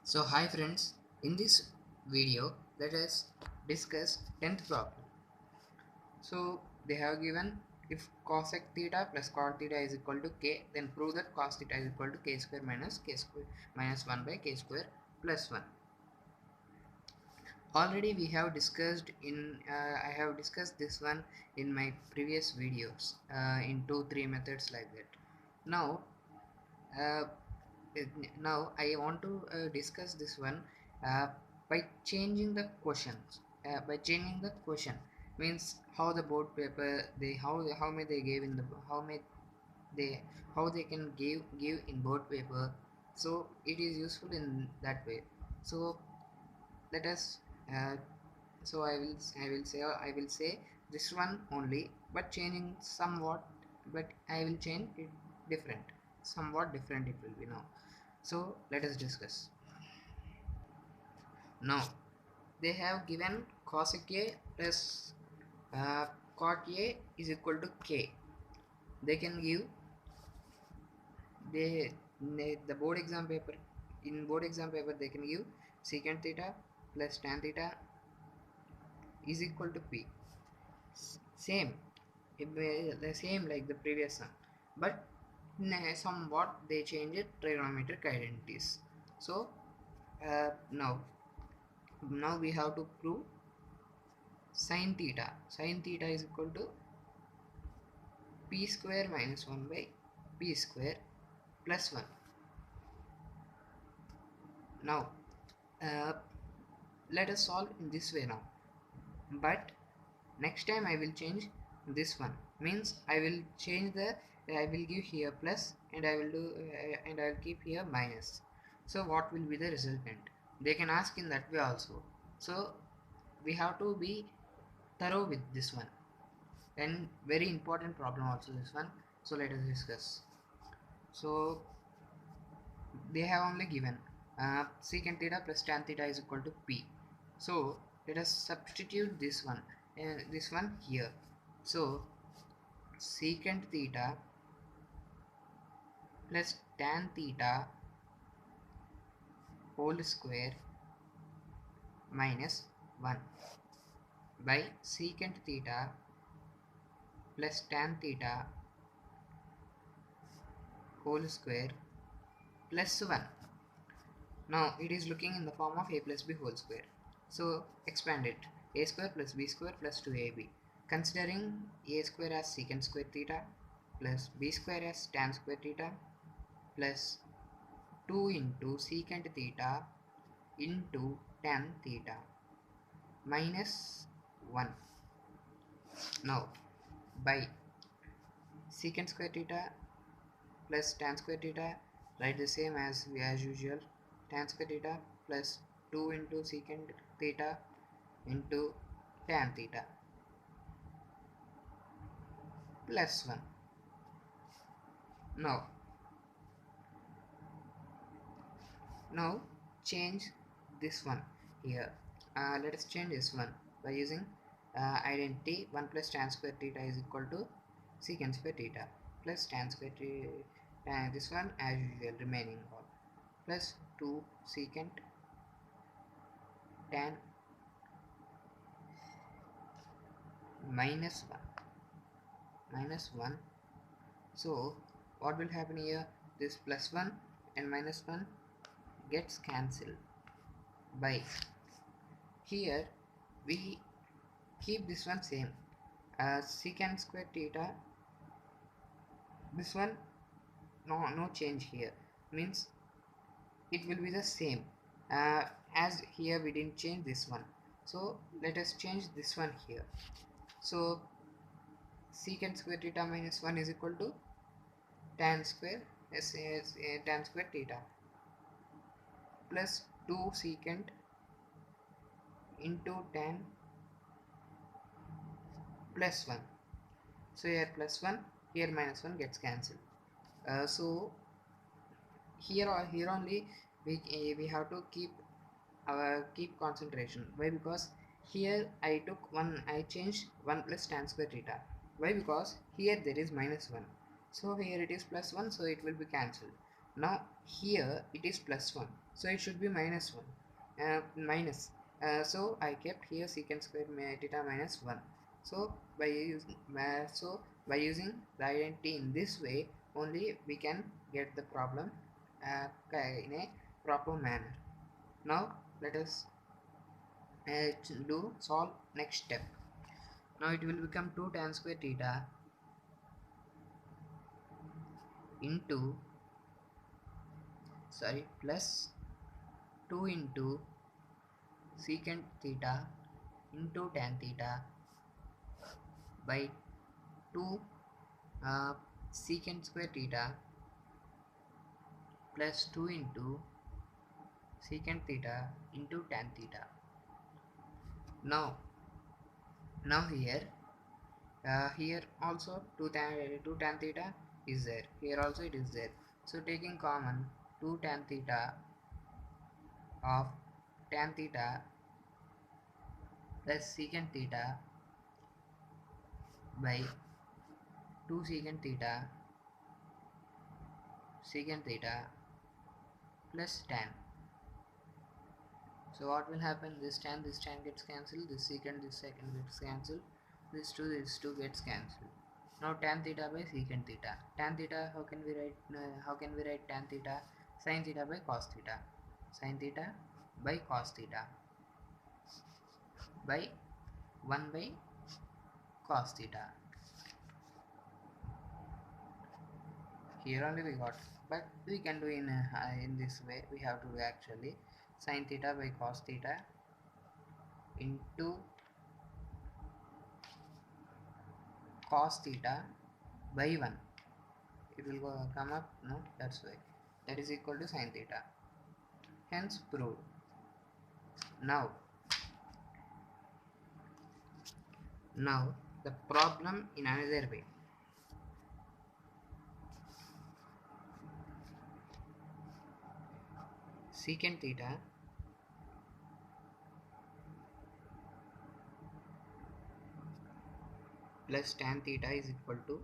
So hi friends, in this video let us discuss 10th problem. So they have given if cosec theta plus cot theta is equal to k, then prove that cos theta is equal to k square minus k square minus 1 by k square plus 1. Already we have discussed I have discussed this one in my previous videos in 2-3 methods like that. Now uh, now I want to discuss this one uh, by changing the questions. By changing the question means how the board paper they how may they give in the how may they how they can give in board paper. So it is useful in that way. So let us uh, so I will say this one only, but changing somewhat, but I will change it different, somewhat different it will be now. So let us discuss. Now they have given cosec a plus cot a is equal to k. They can give the board exam paper. In board exam paper they can give secant theta plus tan theta is equal to p. Same, the same like the previous one, but somewhat they change it trigonometric identities. So now we have to prove sin theta. Sin theta is equal to p square minus 1 by p square plus 1. Now uh, let us solve in this way now, but next time I will change this one, means I will change the I will give here plus and I will do and I will keep here minus. So what will be the resultant? They can ask in that way also. So we have to be thorough with this one, and very important problem also this one. So let us discuss. So they have only given secant theta plus tan theta is equal to p. So let us substitute this one here. So secant theta plus tan theta whole square minus 1 by secant theta plus tan theta whole square plus 1. Now it is looking in the form of a plus b whole square. So expand it. A square plus b square plus 2ab. Considering a square as secant square theta plus b square as tan square theta plus 2 into secant theta into tan theta minus 1. Now by secant square theta plus tan square theta, write the same as usual, tan square theta plus 2 into secant theta into tan theta plus 1. Now change this one here. Let us change this one by using identity. 1 plus tan square theta is equal to secant square theta plus tan square theta, this one as usual remaining all, plus 2 secant tan minus 1. So what will happen here? This plus 1 and minus 1 gets cancelled. By here we keep this one same, secant square theta, this one no change here, means it will be the same as here we didn't change this one. So let us change this one here. So secant square theta minus 1 is equal to tan square tan square theta plus 2 secant into tan plus 1. So here plus 1, here minus 1 gets cancelled. So here only we have to keep concentration. Why? Because here I changed 1 plus tan square theta. Why? Because here there is minus 1, so here it is plus 1, so it will be cancelled. Now here it is plus 1, so it should be minus 1, minus. So I kept here secant square theta minus 1. So by using the identity in this way only we can get the problem in a proper manner. Now let us do solve next step. Now it will become 2 tan square theta into plus 2 into secant theta into tan theta by 2 secant square theta plus 2 into secant theta into tan theta. Now here also 2 tan theta is there, here also it is there, so taking common 2 tan theta of tan theta plus secant theta by 2 secant theta plus tan. So what will happen, this tan gets cancelled, this secant gets cancelled, this 2 gets cancelled. Now tan theta by secant theta, tan theta how can we write tan theta, sin theta by cos theta, sin theta by cos theta by 1 by cos theta. Here only we got, but we can do in this way. We have to do actually sin theta by cos theta into cos theta by 1. It will come up, no, that's why, that is equal to sin theta, hence proved. Now the problem in another way. Secant theta plus tan theta is equal to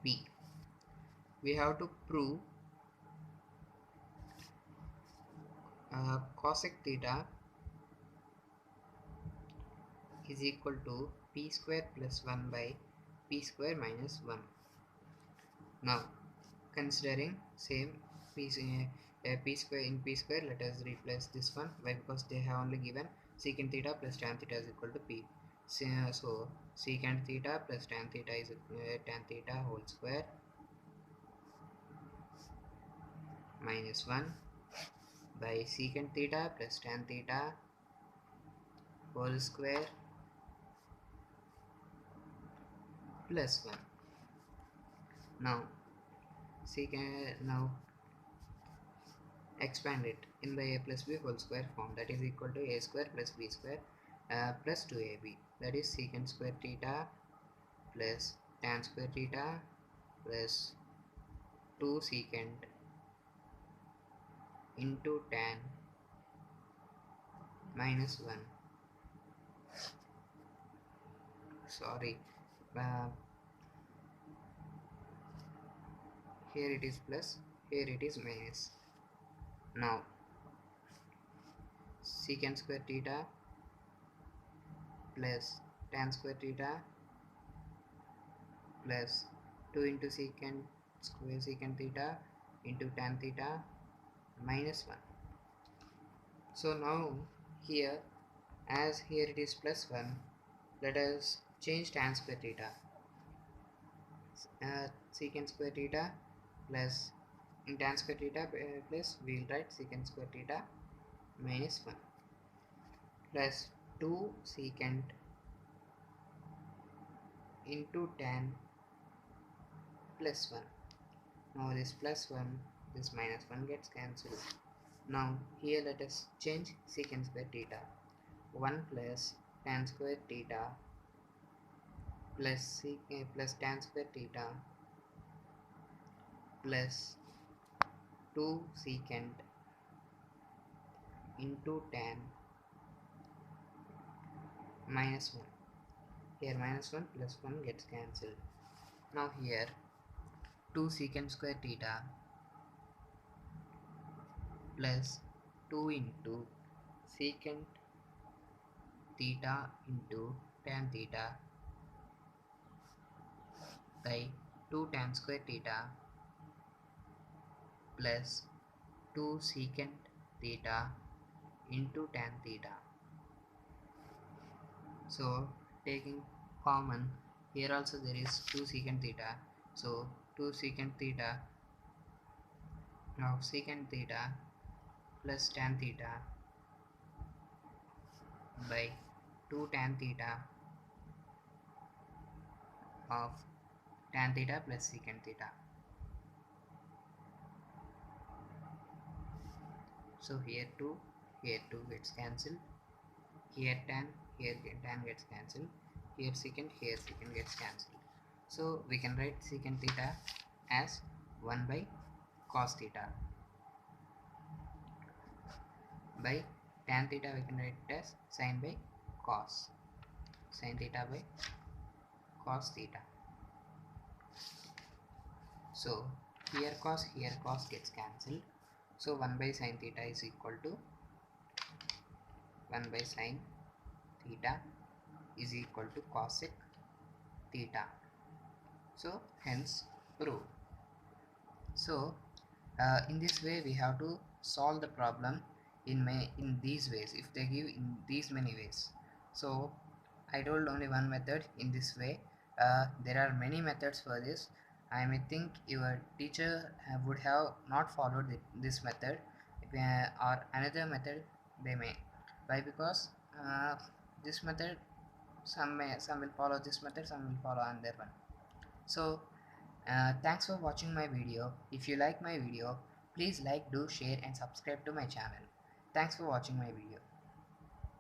P. We have to prove cosec theta is equal to P square plus 1 by P square minus 1. Now considering same P square in P square, let us replace this one. Why? Because they have only given secant theta plus tan theta is equal to P. So secant theta plus tan theta is tan theta whole square minus 1 by secant theta plus tan theta whole square plus 1. Now expand it in by a plus b whole square form, that is equal to a square plus b square plus 2ab, that is secant square theta plus tan square theta plus 2 secant into tan minus 1. Sorry, uh, here it is plus, here it is minus. Now secant square theta plus tan square theta plus 2 into secant theta into tan theta minus 1. So now here, as here it is plus 1, let us change tan square theta. Secant square theta plus in tan square theta plus we will write secant square theta minus 1 plus 2 secant into tan plus 1. Now this plus 1, this minus 1 gets cancelled. Now here let us change secant square theta, 1 plus tan square theta plus tan square theta plus 2 secant into tan minus 1. Here minus 1 plus 1 gets cancelled. Now here 2 secant square theta plus 2 into secant theta into tan theta by 2 tan square theta plus 2 secant theta into tan theta. So taking common, here also there is 2 secant theta, so 2 secant theta of secant theta plus tan theta by 2 tan theta of tan theta plus secant theta. So here 2 gets cancelled, here tan gets cancelled, here secant gets cancelled. So we can write secant theta as 1 by cos theta, by tan theta we can write it as sin by cos, sin theta by cos theta. So here cos gets cancelled, so 1 by sin theta is equal to 1 by sin theta is equal to cosec theta. So hence proved. So in this way we have to solve the problem in these ways, if they give in these many ways. So I told only one method in this way. There are many methods for this. I may think your teacher would have not followed this method, or another method they may. Why? Because this method, some will follow this method, some will follow another one. So thanks for watching my video. If you like my video, please like, do, share and subscribe to my channel. Thanks for watching my video.